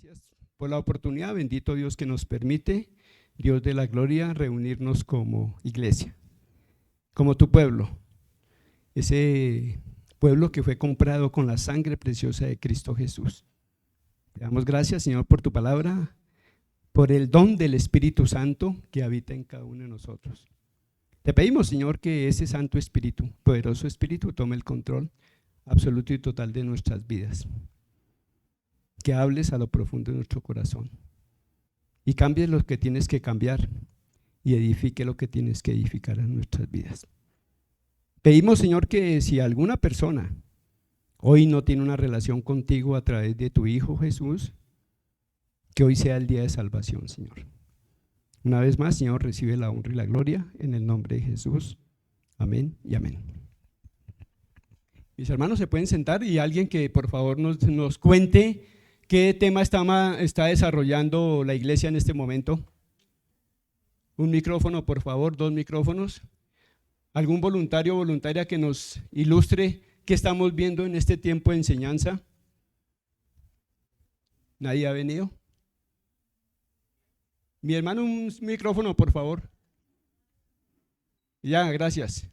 Gracias por la oportunidad, bendito Dios que nos permite, Dios de la gloria, reunirnos como iglesia, como tu pueblo, ese pueblo que fue comprado con la sangre preciosa de Cristo Jesús. Te damos gracias, Señor, por tu palabra, por el don del Espíritu Santo que habita en cada uno de nosotros. Te pedimos, Señor, que ese Santo Espíritu, poderoso Espíritu, tome el control absoluto y total de nuestras vidas. Que hables a lo profundo de nuestro corazón y cambies lo que tienes que cambiar y edifique lo que tienes que edificar en nuestras vidas. Pedimos, Señor, que si alguna persona hoy no tiene una relación contigo a través de tu Hijo Jesús, que hoy sea el día de salvación, Señor. Una vez más, Señor, recibe la honra y la gloria en el nombre de Jesús. Amén y amén. Mis hermanos se pueden sentar y alguien que por favor nos cuente qué tema está desarrollando la iglesia en este momento. Un micrófono, por favor, 2 micrófonos. ¿Algún voluntario o voluntaria que nos ilustre qué estamos viendo en este tiempo de enseñanza? ¿Nadie ha venido? Mi hermano, un micrófono, por favor. Ya, gracias.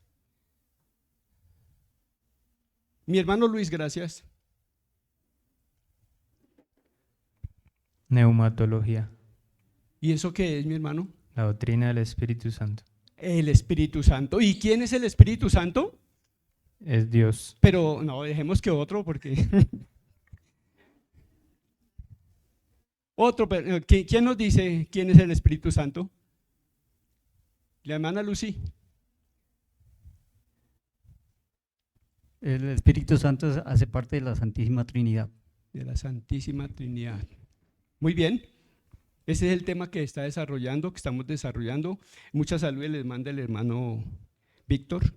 Mi hermano Luis, gracias. Neumatología. ¿Y eso qué es, mi hermano? La doctrina del Espíritu Santo. El Espíritu Santo. ¿Y quién es el Espíritu Santo? Es Dios. Pero no, dejemos que otro porque… ¿Quién nos dice quién es el Espíritu Santo? La hermana Lucy. El Espíritu Santo hace parte de la Santísima Trinidad. De la Santísima Trinidad. Muy bien. Ese es el tema que estamos desarrollando. Mucha salud les manda el hermano Víctor.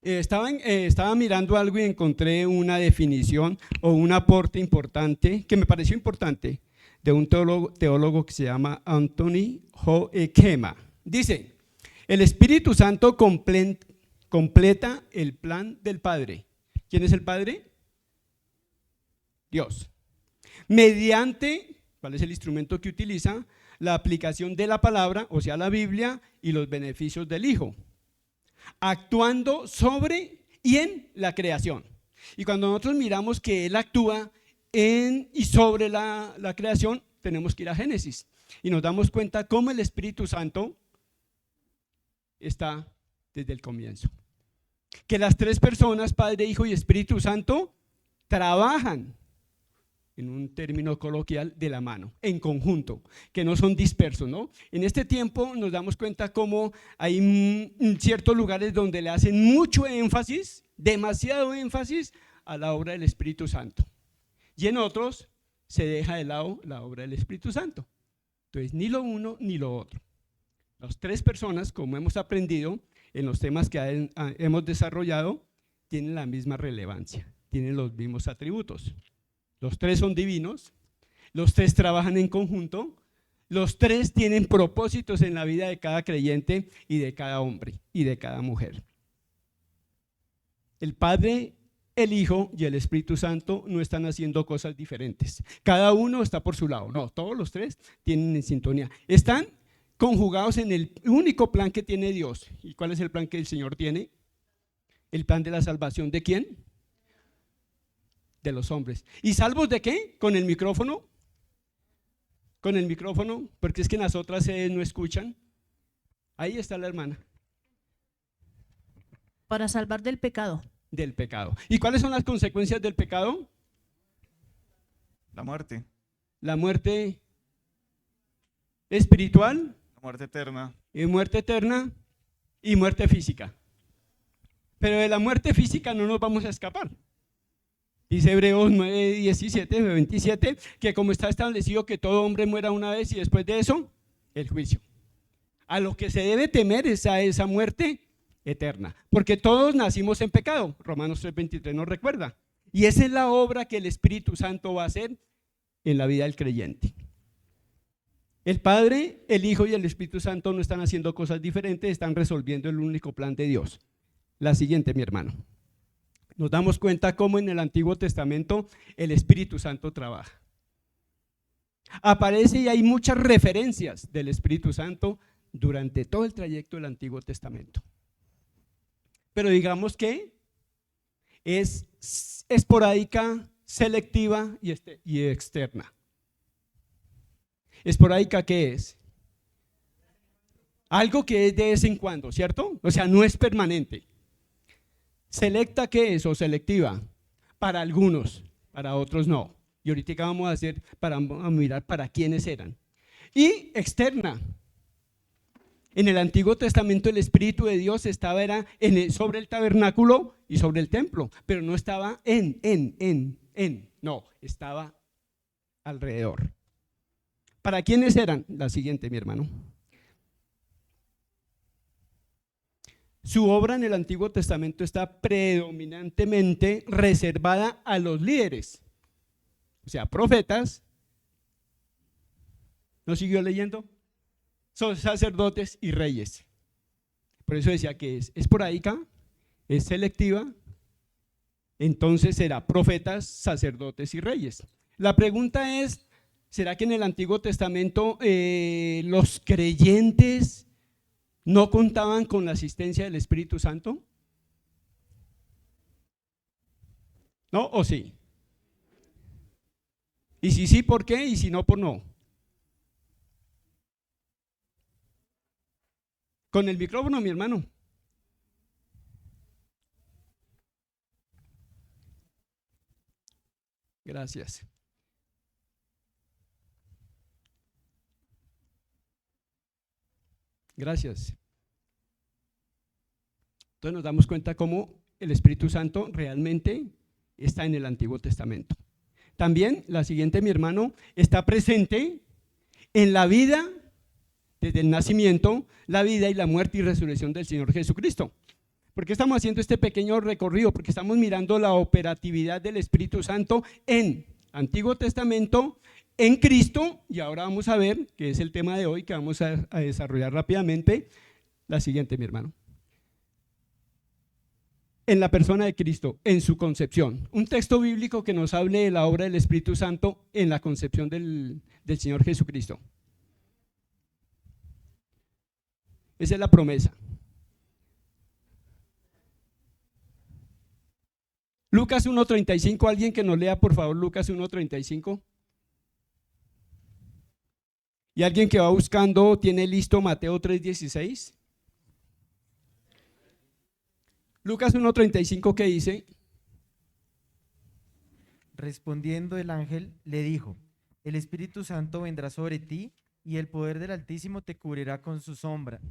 Estaba mirando algo y encontré una definición o un aporte importante, que me pareció importante, de un teólogo que se llama Anthony Hoekema. Dice, el Espíritu Santo completa el plan del Padre. ¿Quién es el Padre? Dios. Mediante, ¿cuál es el instrumento que utiliza? La aplicación de la palabra, o sea, la Biblia, y los beneficios del Hijo, actuando sobre y en la creación. Y cuando nosotros miramos que Él actúa en y sobre la creación, tenemos que ir a Génesis y nos damos cuenta cómo el Espíritu Santo está desde el comienzo. Que las 3 personas, Padre, Hijo y Espíritu Santo, trabajan, en un término coloquial, de la mano, en conjunto, que no son dispersos, ¿no? En este tiempo nos damos cuenta cómo hay ciertos lugares donde le hacen mucho énfasis, demasiado énfasis, a la obra del Espíritu Santo. Y en otros se deja de lado la obra del Espíritu Santo. Entonces, ni lo uno ni lo otro. Las 3 personas, como hemos aprendido en los temas que hemos desarrollado, tienen la misma relevancia, tienen los mismos atributos. Los 3 son divinos, los 3 trabajan en conjunto, los 3 tienen propósitos en la vida de cada creyente y de cada hombre y de cada mujer. El Padre, el Hijo y el Espíritu Santo no están haciendo cosas diferentes. Cada uno está por su lado. No, todos los 3 tienen en sintonía. Están conjugados en el único plan que tiene Dios. ¿Y cuál es el plan que el Señor tiene? El plan de la salvación. ¿De quién? De los hombres. ¿Y salvos de qué? ¿Con el micrófono? ¿Con el micrófono? Porque es que en las otras sedes no escuchan. Ahí está la hermana. Para salvar del pecado. Del pecado. ¿Y cuáles son las consecuencias del pecado? La muerte. La muerte espiritual. La muerte eterna. Y muerte eterna y muerte física. Pero de la muerte física no nos vamos a escapar. Dice Hebreos 9, 17, 27, que como está establecido que todo hombre muera una vez y después de eso, el juicio. A lo que se debe temer es a esa muerte eterna, porque todos nacimos en pecado. Romanos 3, 23 nos recuerda. Y esa es la obra que el Espíritu Santo va a hacer en la vida del creyente. El Padre, el Hijo y el Espíritu Santo no están haciendo cosas diferentes, están resolviendo el único plan de Dios. La siguiente, mi hermano. Nos damos cuenta cómo en el Antiguo Testamento el Espíritu Santo trabaja. Aparece y hay muchas referencias del Espíritu Santo durante todo el trayecto del Antiguo Testamento. Pero digamos que es esporádica, selectiva y externa. ¿Esporádica qué es? Algo que es de vez en cuando, ¿cierto? O sea, no es permanente. ¿Selecta qué es o selectiva? Para algunos, para otros no. Y ahorita vamos a mirar para quiénes eran. Y externa. En el Antiguo Testamento el Espíritu de Dios estaba sobre el tabernáculo y sobre el templo, pero no estaba no, estaba alrededor. ¿Para quiénes eran? La siguiente, mi hermano. Su obra en el Antiguo Testamento está predominantemente reservada a los líderes, o sea, profetas. ¿No siguió leyendo? Son sacerdotes y reyes. Por eso decía que es esporádica, es selectiva, entonces será profetas, sacerdotes y reyes. La pregunta es, ¿será que en el Antiguo Testamento los creyentes no contaban con la asistencia del Espíritu Santo? ¿No o sí? Y si sí, ¿por qué? Y si no, ¿por no? Con el micrófono, mi hermano. Gracias. Gracias. Entonces nos damos cuenta cómo el Espíritu Santo realmente está en el Antiguo Testamento. También, la siguiente, mi hermano, está presente en la vida, desde el nacimiento, la vida y la muerte y resurrección del Señor Jesucristo. ¿Por qué estamos haciendo este pequeño recorrido? Porque estamos mirando la operatividad del Espíritu Santo en Antiguo Testamento, en Cristo, y ahora vamos a ver, que es el tema de hoy, que vamos a desarrollar rápidamente, la siguiente, mi hermano. En la persona de Cristo, en su concepción. Un texto bíblico que nos hable de la obra del Espíritu Santo en la concepción del Señor Jesucristo. Esa es la promesa. Lucas 1:35, alguien que nos lea por favor Lucas 1:35. Y alguien que va buscando, ¿tiene listo Mateo 3:16? Lucas 1:35, ¿qué dice? Respondiendo el ángel le dijo: el Espíritu Santo vendrá sobre ti y el poder del Altísimo te cubrirá con su sombra.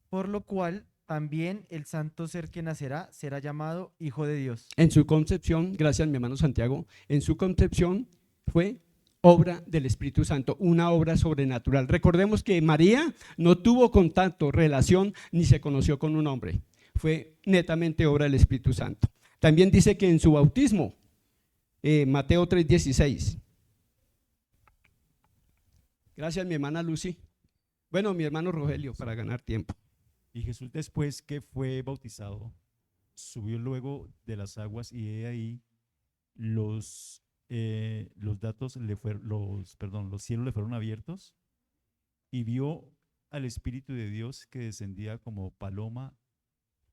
Por lo cual también el santo ser que nacerá será llamado Hijo de Dios. En su concepción, gracias mi hermano Santiago, en su concepción fue obra del Espíritu Santo, una obra sobrenatural. Recordemos que María no tuvo contacto, relación, ni se conoció con un hombre. Fue netamente obra del Espíritu Santo. También dice que en su bautismo, Mateo 3:16. Gracias mi hermana Lucy. Bueno, mi hermano Rogelio, para ganar tiempo. Y Jesús, después que fue bautizado, subió luego de las aguas y he ahí los cielos le fueron abiertos y vio al Espíritu de Dios que descendía como paloma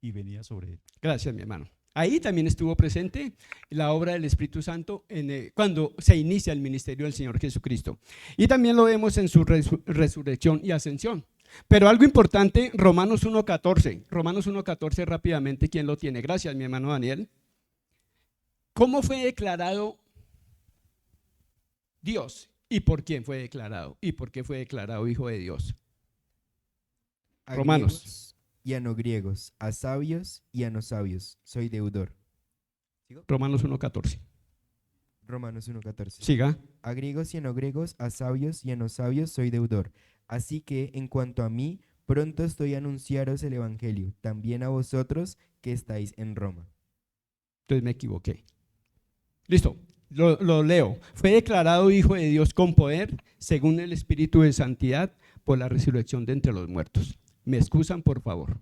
y venía sobre él. Gracias mi hermano. Ahí también estuvo presente la obra del Espíritu Santo cuando se inicia el ministerio del Señor Jesucristo. Y también lo vemos en su resurrección y ascensión. Pero algo importante, Romanos 1:14. Romanos 1:14 rápidamente, ¿quién lo tiene? Gracias, mi hermano Daniel. ¿Cómo fue declarado Dios? ¿Y por quién fue declarado? ¿Y por qué fue declarado Hijo de Dios? A Romanos. griegos y a no griegos, a sabios y a no sabios, soy deudor. ¿Sigo? Romanos 1:14. Romanos 1:14. Siga. A griegos y a no griegos, a sabios y a no sabios, soy deudor. Así que, en cuanto a mí, pronto estoy a anunciaros el evangelio, también a vosotros que estáis en Roma. Entonces me equivoqué. Listo, lo leo. Fue declarado Hijo de Dios con poder, según el Espíritu de Santidad, por la resurrección de entre los muertos. ¿Me excusan, por favor?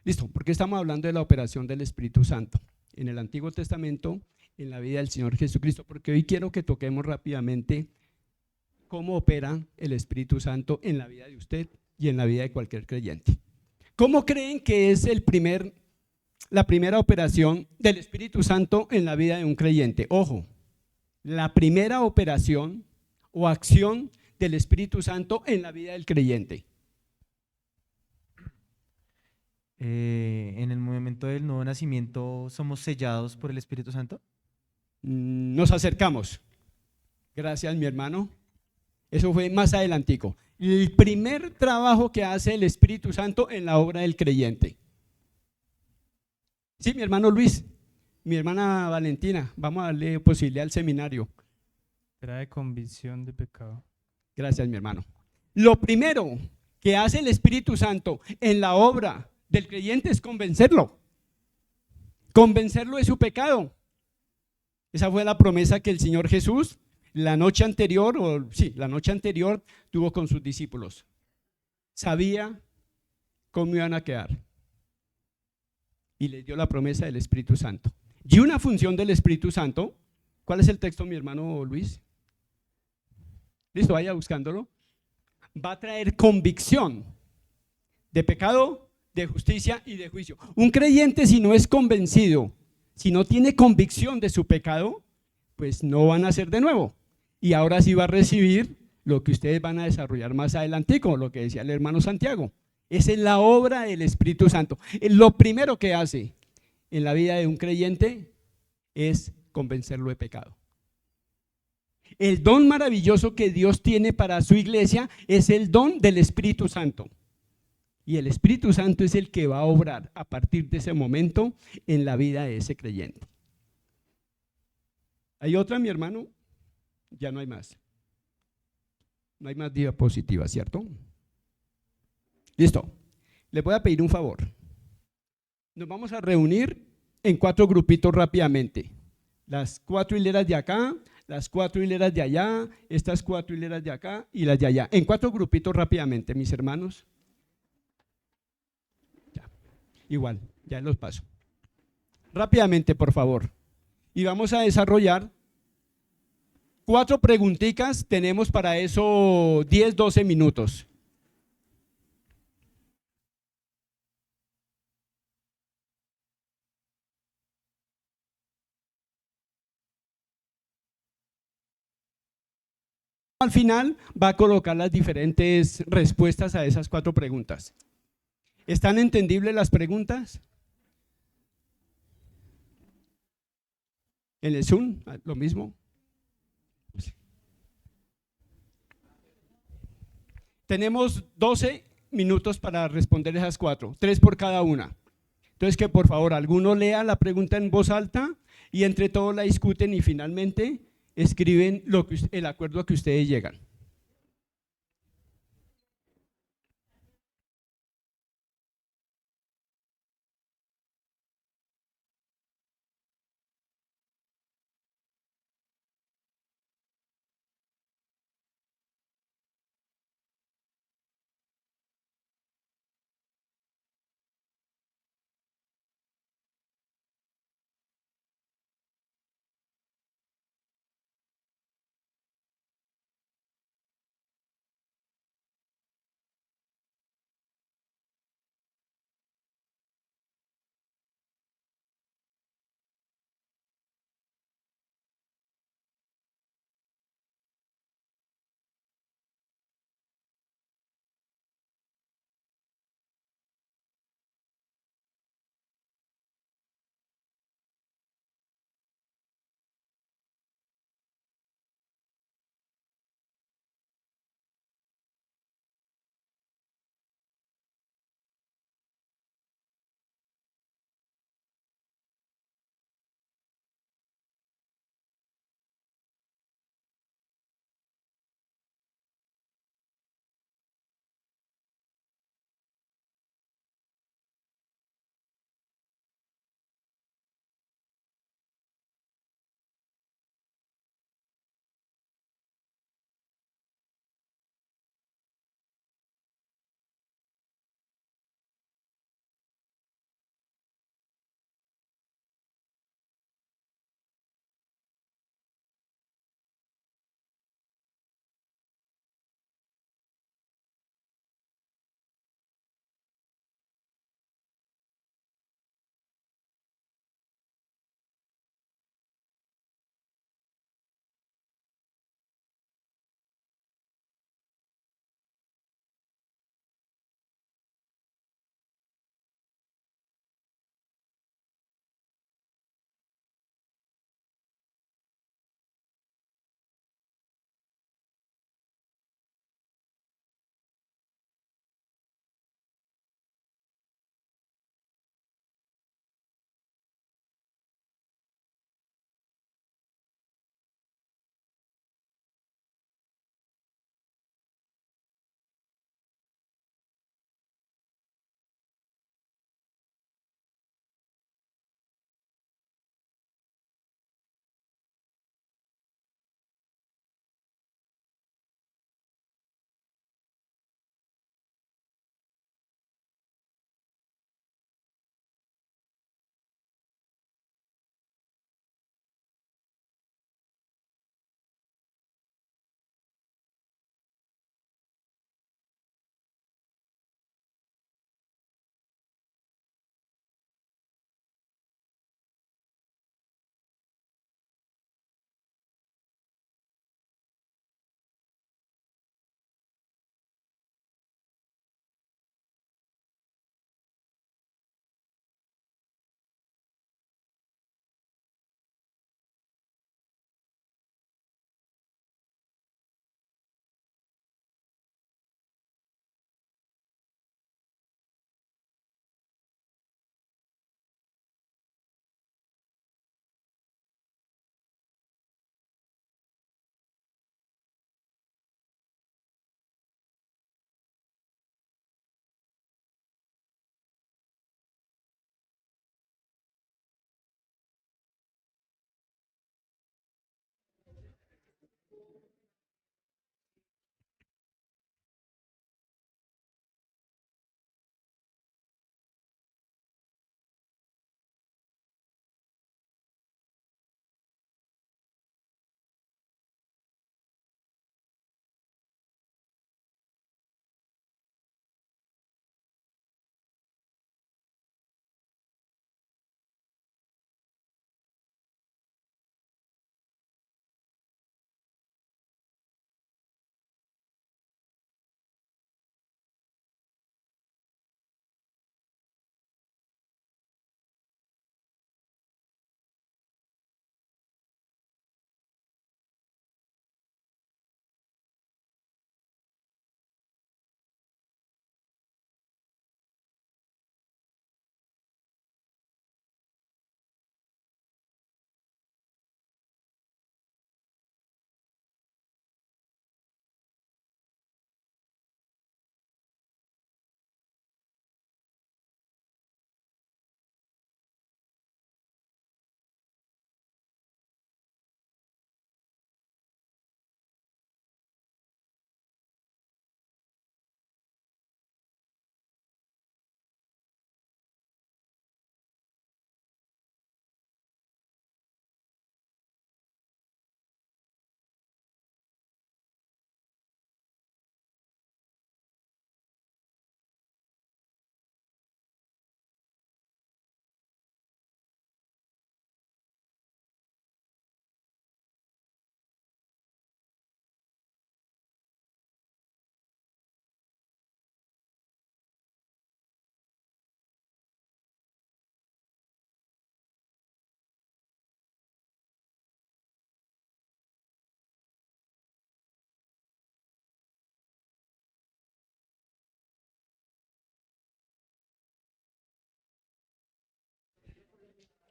Listo, porque estamos hablando de la operación del Espíritu Santo. En el Antiguo Testamento, en la vida del Señor Jesucristo, porque hoy quiero que toquemos rápidamente cómo opera el Espíritu Santo en la vida de usted y en la vida de cualquier creyente. ¿Cómo creen que es la primera operación del Espíritu Santo en la vida de un creyente? Ojo, la primera operación o acción del Espíritu Santo en la vida del creyente. En el momento del nuevo nacimiento, ¿somos sellados por el Espíritu Santo? Nos acercamos. Gracias, mi hermano. Eso fue más adelantico. El primer trabajo que hace el Espíritu Santo en la obra del creyente. Sí, mi hermano Luis, mi hermana Valentina, vamos a darle posibilidad al seminario. Trae convicción de pecado. Gracias, mi hermano. Lo primero que hace el Espíritu Santo en la obra del creyente es convencerlo. Convencerlo de su pecado. Esa fue la promesa que el Señor Jesús la noche anterior tuvo con sus discípulos. Sabía cómo iban a quedar y les dio la promesa del Espíritu Santo. Y una función del Espíritu Santo, ¿cuál es el texto, mi hermano Luis? Listo, vaya buscándolo. Va a traer convicción de pecado, de justicia y de juicio. Un creyente, si no es convencido, si no tiene convicción de su pecado, pues no van a nacer de nuevo. Y ahora sí va a recibir lo que ustedes van a desarrollar más adelante, como lo que decía el hermano Santiago. Esa es la obra del Espíritu Santo. Lo primero que hace en la vida de un creyente es convencerlo de pecado. El don maravilloso que Dios tiene para su iglesia es el don del Espíritu Santo. Y el Espíritu Santo es el que va a obrar a partir de ese momento en la vida de ese creyente. ¿Hay otra, mi hermano? Ya no hay más. No hay más diapositivas, ¿cierto? Listo. Les voy a pedir un favor. Nos vamos a reunir en 4 grupitos rápidamente. Las 4 hileras de acá, las 4 hileras de allá, estas 4 hileras de acá y las de allá. En 4 grupitos rápidamente, mis hermanos. Ya. Igual, ya los paso. Rápidamente, por favor. Y vamos a desarrollar 4 preguntitas, tenemos para eso 10, 12 minutos. Al final va a colocar las diferentes respuestas a esas 4 preguntas. ¿Están entendibles las preguntas? En el Zoom, lo mismo. Tenemos 12 minutos para responder esas 4, 3 por cada una. Entonces que por favor alguno lea la pregunta en voz alta y entre todos la discuten y finalmente escriben el acuerdo a que ustedes llegan.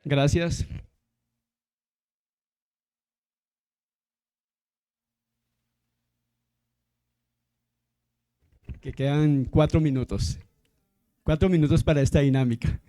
Gracias. Que quedan 4 minutos. 4 minutos para esta dinámica.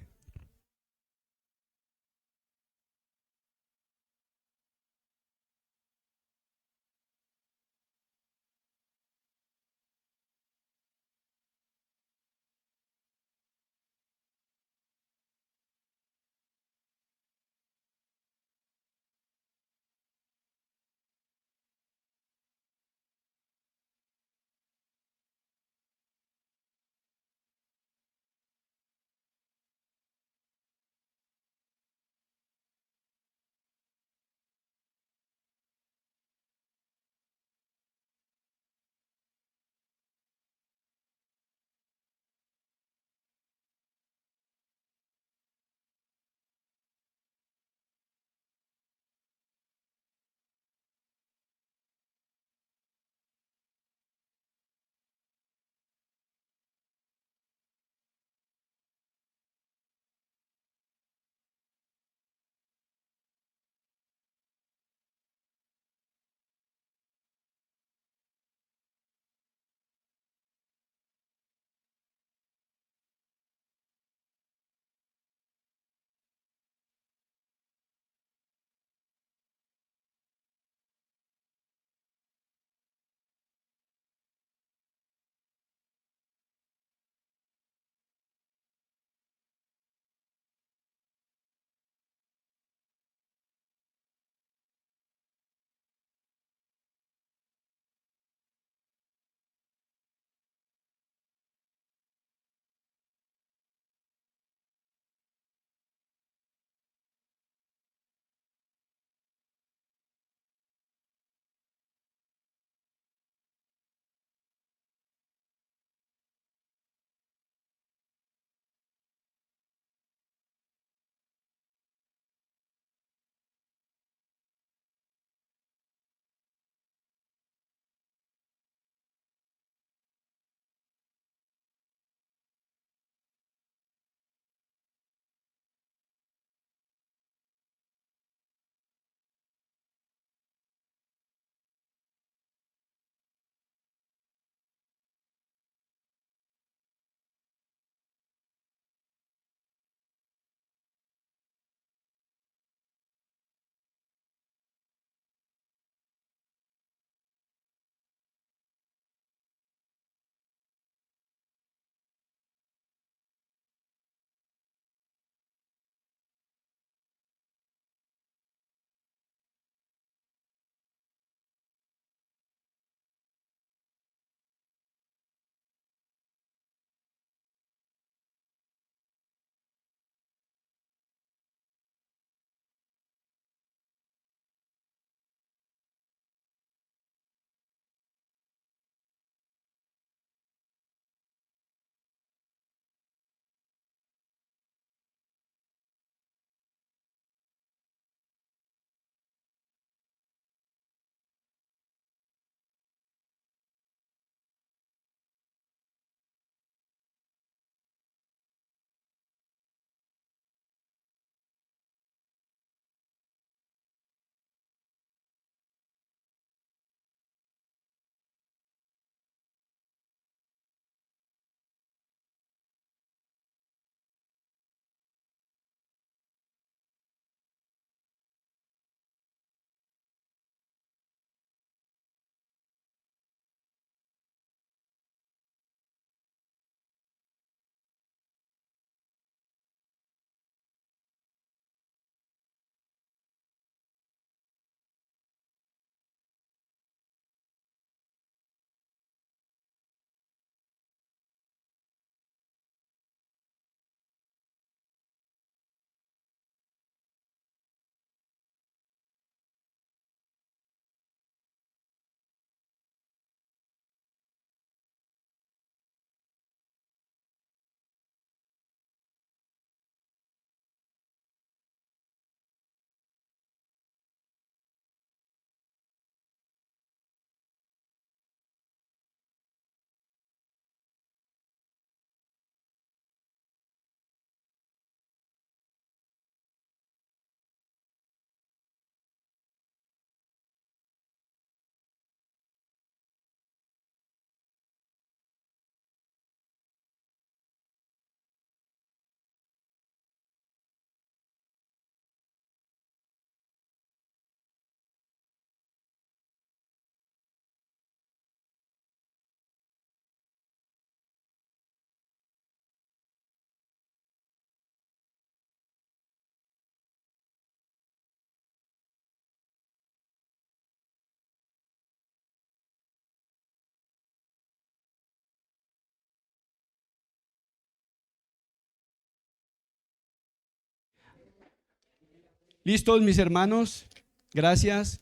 ¿Listos, mis hermanos? Gracias.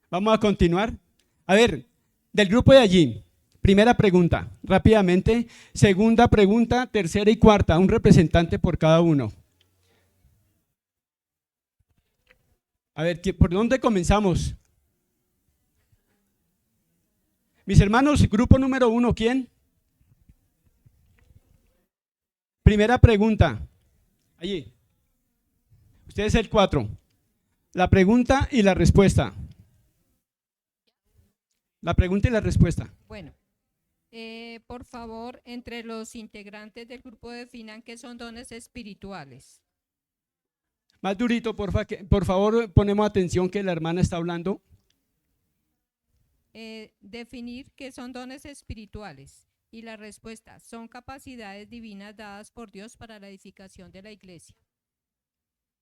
Vamos a continuar. A ver, del grupo de allí, primera pregunta, rápidamente. Segunda pregunta, tercera y cuarta, un representante por cada uno. A ver, ¿por dónde comenzamos? Mis hermanos, grupo número 1, ¿quién? Primera pregunta. Allí. Usted es el 4. La pregunta y la respuesta. La pregunta y la respuesta. Bueno, por favor, entre los integrantes del grupo definan qué son dones espirituales. Más durito, por favor, ponemos atención que la hermana está hablando. Definir qué son dones espirituales. Y la respuesta, son capacidades divinas dadas por Dios para la edificación de la iglesia.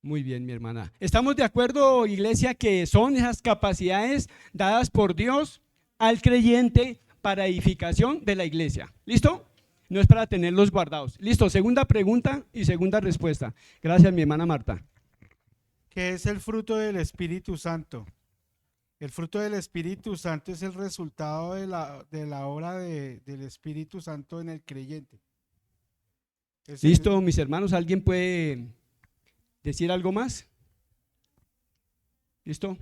Muy bien, mi hermana. ¿Estamos de acuerdo, iglesia, que son esas capacidades dadas por Dios al creyente para edificación de la iglesia? ¿Listo? No es para tenerlos guardados. Listo, segunda pregunta y segunda respuesta. Gracias, mi hermana Marta. ¿Qué es el fruto del Espíritu Santo? El fruto del Espíritu Santo es el resultado de la obra del Espíritu Santo en el creyente. Listo, mis hermanos, ¿alguien puede decir algo más? ¿Listo?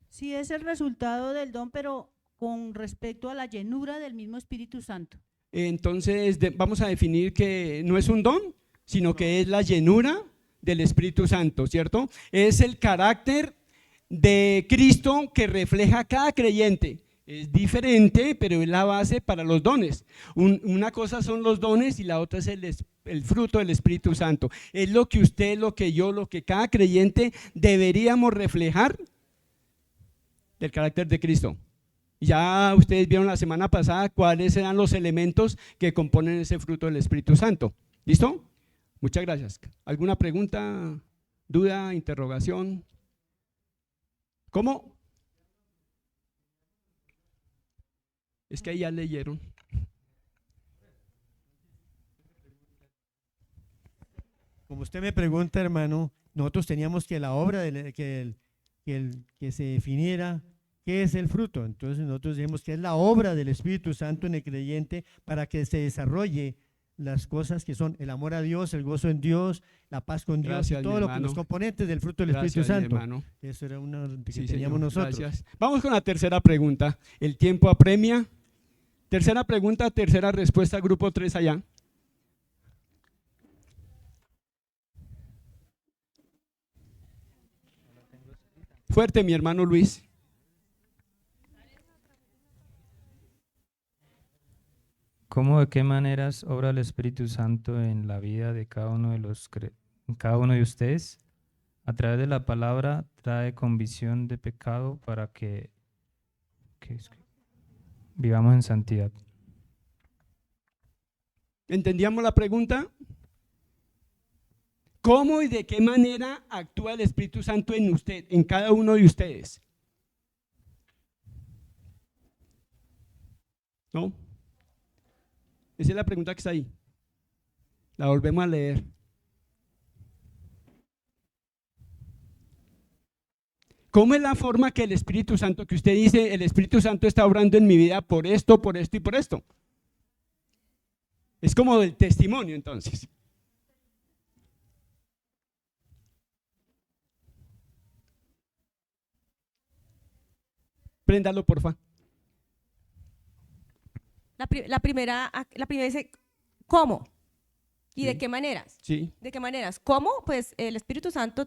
Sí, es el resultado del don, pero con respecto a la llenura del mismo Espíritu Santo. Entonces, vamos a definir que no es un don, sino que es la llenura del Espíritu Santo, ¿cierto? Es el carácter de Cristo que refleja a cada creyente. Es diferente, pero es la base para los dones. Una cosa son los dones y la otra es el fruto del Espíritu Santo. Es lo que usted, lo que yo, lo que cada creyente deberíamos reflejar del carácter de Cristo. Ya ustedes vieron la semana pasada cuáles eran los elementos que componen ese fruto del Espíritu Santo. ¿Listo? Muchas gracias. ¿Alguna pregunta, duda, interrogación? ¿Cómo? Es que ahí ya leyeron. Como usted me pregunta, hermano, nosotros teníamos que la obra, que se definiera qué es el fruto. Entonces nosotros decimos que es la obra del Espíritu Santo en el creyente para que se desarrolle las cosas que son el amor a Dios, el gozo en Dios, la paz con Dios, Gracias, y todo los componentes del fruto del Espíritu Santo. Eso era una que Sí, teníamos señor, nosotros. gracias. Vamos con la tercera pregunta. El tiempo apremia. Tercera pregunta, tercera respuesta, grupo 3 allá. Fuerte, mi hermano Luis. ¿Cómo, de qué maneras obra el Espíritu Santo en la vida de cada uno de ustedes? A través de la palabra trae convicción de pecado para que vivamos en santidad. ¿Entendíamos la pregunta? ¿Cómo y de qué manera actúa el Espíritu Santo en usted, en cada uno de ustedes? ¿No? Esa es la pregunta que está ahí. La volvemos a leer. ¿Cómo es la forma que el Espíritu Santo, que usted dice, el Espíritu Santo está obrando en mi vida por esto y por esto? Es como del testimonio, entonces. Préndalo, porfa. La primera dice, ¿cómo? ¿Y Sí. de qué maneras? Sí. ¿De qué maneras? ¿Cómo? Pues el Espíritu Santo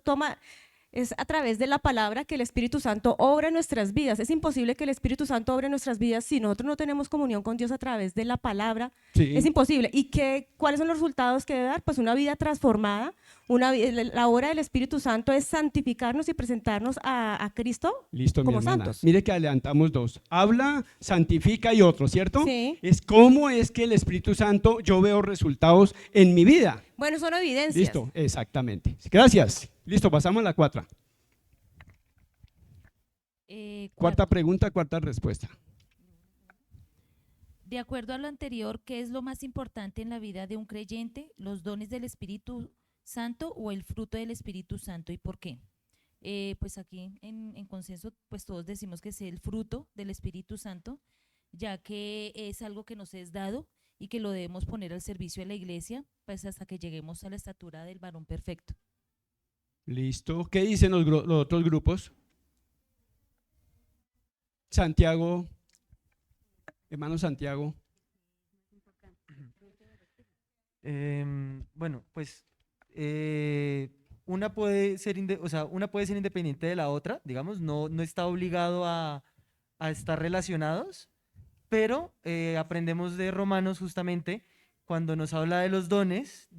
es a través de la palabra que el Espíritu Santo obra en nuestras vidas. Es imposible que el Espíritu Santo obre en nuestras vidas si nosotros no tenemos comunión con Dios a través de la palabra. Sí. Es imposible. ¿Y cuáles son los resultados que debe dar? Pues una vida transformada. La obra del Espíritu Santo es santificarnos y presentarnos a Cristo Listo, mi como hermana. santos. Mire que adelantamos dos. Habla, santifica y otro, ¿cierto? Sí. Es cómo es que el Espíritu Santo yo veo resultados en mi vida. Bueno, son evidencias. Listo, exactamente. Gracias. Listo, pasamos a la cuarta. Cuarta pregunta, cuarta respuesta. De acuerdo a lo anterior, ¿qué es lo más importante en la vida de un creyente? ¿Los dones del Espíritu Santo o el fruto del Espíritu Santo y por qué? Pues aquí en consenso, pues todos decimos que es el fruto del Espíritu Santo, ya que es algo que nos es dado y que lo debemos poner al servicio de la iglesia, pues hasta que lleguemos a la estatura del varón perfecto. Listo. ¿Qué dicen los otros grupos? Santiago, hermano Santiago. Bueno, pues una puede ser, o sea, una puede ser independiente de la otra, digamos, no está obligado a estar relacionados, pero aprendemos de Romanos justamente cuando nos habla de los dones,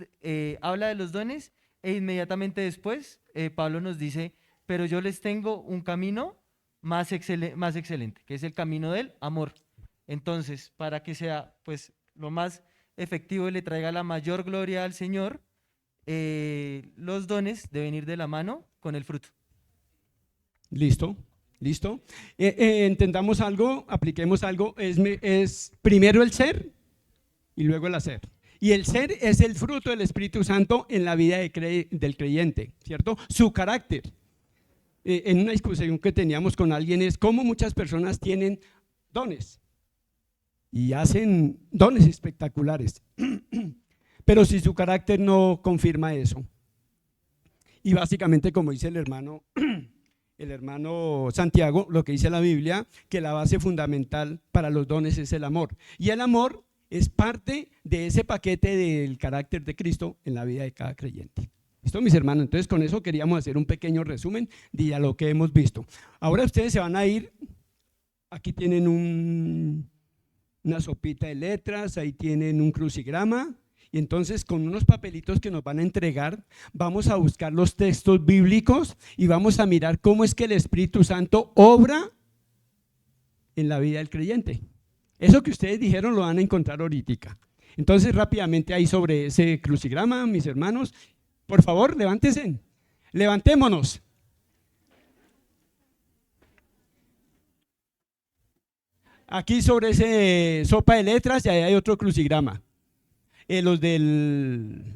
habla de los dones e inmediatamente después Pablo nos dice, pero yo les tengo un camino más excelente, que es el camino del amor. Entonces, para que sea pues lo más efectivo y le traiga la mayor gloria al Señor, los dones deben ir de la mano con el fruto. Listo, listo. Entendamos algo, apliquemos algo, es primero el ser y luego el hacer. Y el ser es el fruto del Espíritu Santo en la vida del creyente, ¿cierto? Su carácter. En una discusión que teníamos con alguien es cómo muchas personas tienen dones y hacen dones espectaculares, pero si su carácter no confirma eso. Y básicamente, como dice el hermano Santiago, lo que dice la Biblia, que la base fundamental para los dones es el amor. Y el amor es parte de ese paquete del carácter de Cristo en la vida de cada creyente. ¿Listo, mis hermanos? Entonces, con eso queríamos hacer un pequeño resumen de lo que hemos visto. Ahora ustedes se van a ir, aquí tienen una sopita de letras, ahí tienen un crucigrama, y entonces con unos papelitos que nos van a entregar, vamos a buscar los textos bíblicos y vamos a mirar cómo es que el Espíritu Santo obra en la vida del creyente. Eso que ustedes dijeron lo van a encontrar ahorita. Entonces, rápidamente ahí sobre ese crucigrama, mis hermanos, por favor, levántense, levantémonos. Aquí sobre ese sopa de letras y ahí hay otro crucigrama. Los del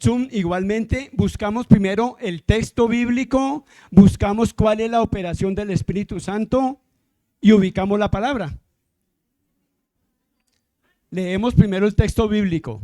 Zoom igualmente, buscamos primero el texto bíblico, buscamos cuál es la operación del Espíritu Santo y ubicamos la palabra. Leemos primero el texto bíblico.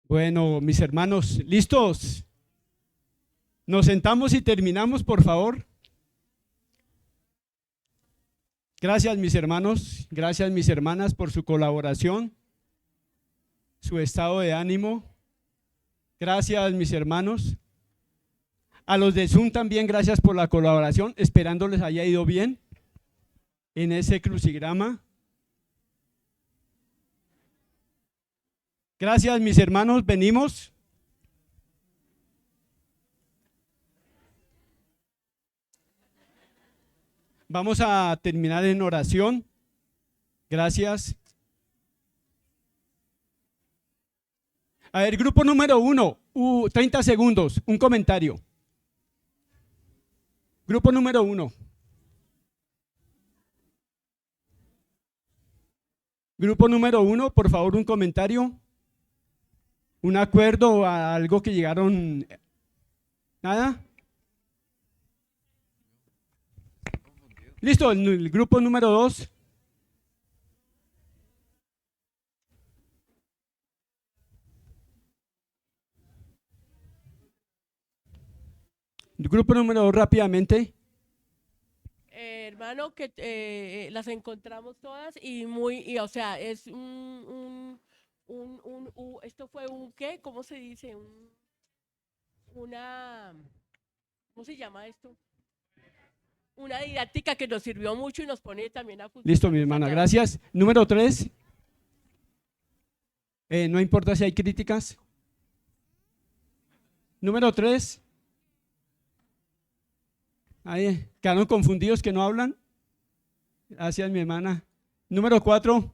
Bueno, mis hermanos, ¿listos? Nos sentamos y terminamos, por favor. Gracias, mis hermanos, gracias, mis hermanas, por su colaboración, su estado de ánimo. Gracias, mis hermanos. A los de Zoom también, gracias por la colaboración, esperando les haya ido bien en ese crucigrama. Gracias, mis hermanos, venimos. Vamos a terminar en oración. Gracias. A ver, grupo número 1, 30 segundos, un comentario. Grupo número 1. Grupo número 1, por favor, un comentario. ¿Un acuerdo o algo que llegaron? ¿Nada? Listo, el grupo número 2. El grupo número 2 rápidamente. Hermano, que las encontramos todas y o sea, es esto fue un ¿qué? ¿Cómo se dice? ¿Cómo se llama esto? Una didáctica que nos sirvió mucho y nos pone también a funcionar. Listo, mi hermana, gracias. Número 3. No importa si hay críticas. Número 3. Ahí, quedaron confundidos que no hablan. Gracias, mi hermana. Número 4.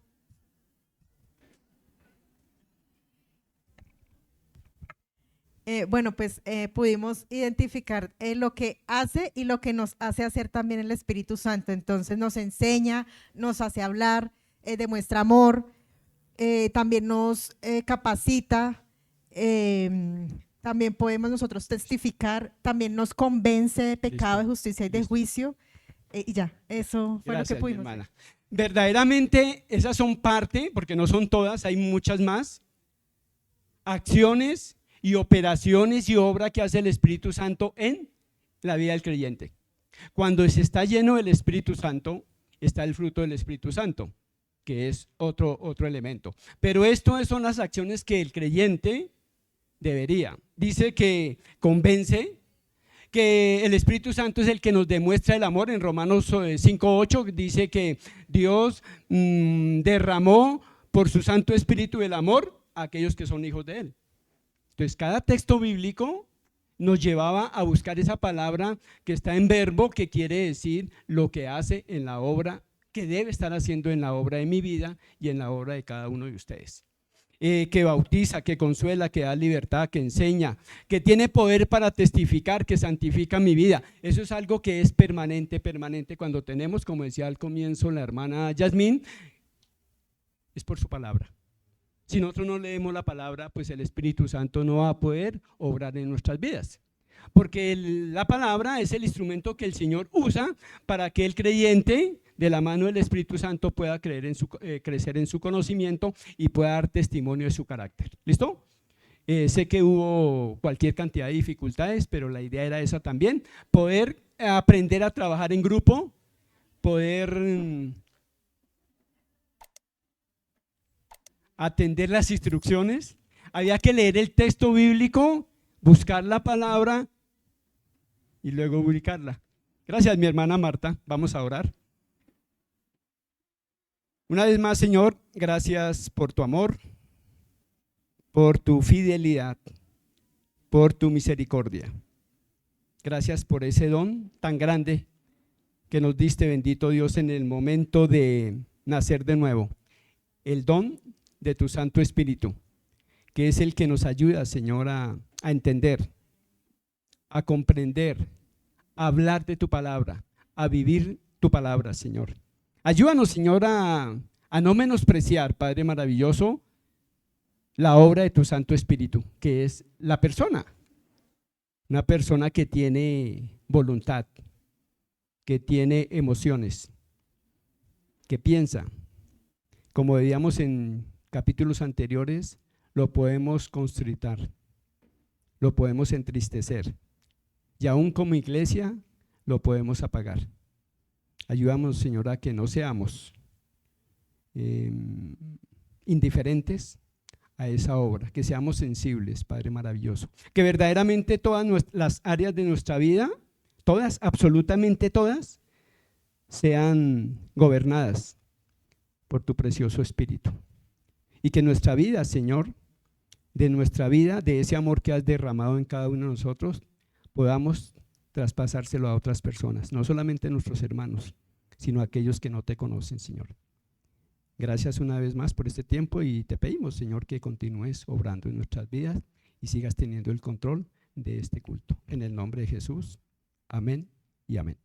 Bueno, pues pudimos identificar lo que hace y lo que nos hace hacer también el Espíritu Santo. Entonces nos enseña, nos hace hablar, demuestra amor, también nos capacita, también podemos nosotros testificar, también nos convence de pecado, de justicia y de juicio. Y ya, eso fue Gracias, lo que pudimos mi hermana. Verdaderamente esas son parte, porque no son todas, hay muchas más acciones y operaciones y obra que hace el Espíritu Santo en la vida del creyente. Cuando se está lleno del Espíritu Santo, está el fruto del Espíritu Santo, que es otro elemento. Pero estas son las acciones que el creyente debería. Dice que convence, que el Espíritu Santo es el que nos demuestra el amor. En Romanos 5:8 dice que Dios derramó por su Santo Espíritu el amor a aquellos que son hijos de Él. Entonces, cada texto bíblico nos llevaba a buscar esa palabra que está en verbo, que quiere decir lo que hace en la obra, que debe estar haciendo en la obra de mi vida y en la obra de cada uno de ustedes. Que bautiza, que consuela, que da libertad, que enseña, que tiene poder para testificar, que santifica mi vida. Eso es algo que es permanente cuando tenemos, como decía al comienzo la hermana Yasmín, es por su palabra. Si nosotros no leemos la palabra, pues el Espíritu Santo no va a poder obrar en nuestras vidas. Porque la palabra es el instrumento que el Señor usa para que el creyente, de la mano del Espíritu Santo, pueda crecer en su conocimiento y pueda dar testimonio de su carácter. ¿Listo? Sé que hubo cualquier cantidad de dificultades, pero la idea era esa también, poder aprender a trabajar en grupo, poder atender las instrucciones. Había que leer el texto bíblico, buscar la palabra y luego ubicarla. Gracias, mi hermana Marta. Vamos a orar. Una vez más, Señor, gracias por tu amor, por tu fidelidad, por tu misericordia. Gracias por ese don tan grande que nos diste, bendito Dios, en el momento de nacer de nuevo. El don de tu Santo Espíritu, que es el que nos ayuda, Señor, a entender, a comprender, a hablar de tu palabra, a vivir tu palabra, Señor. Ayúdanos, Señor, a no menospreciar, Padre maravilloso, la obra de tu Santo Espíritu, que es la persona, una persona que tiene voluntad, que tiene emociones, que piensa, como veíamos en capítulos anteriores, lo podemos constritar, lo podemos entristecer y aún como iglesia lo podemos apagar. Ayúdanos, Señor, a que no seamos indiferentes a esa obra, que seamos sensibles, Padre maravilloso, que verdaderamente todas las áreas de nuestra vida, todas, absolutamente todas, sean gobernadas por tu precioso Espíritu. Y que nuestra vida, Señor, de nuestra vida, de ese amor que has derramado en cada uno de nosotros, podamos traspasárselo a otras personas, no solamente a nuestros hermanos, sino a aquellos que no te conocen, Señor. Gracias una vez más por este tiempo y te pedimos, Señor, que continúes obrando en nuestras vidas y sigas teniendo el control de este culto. En el nombre de Jesús, amén y amén.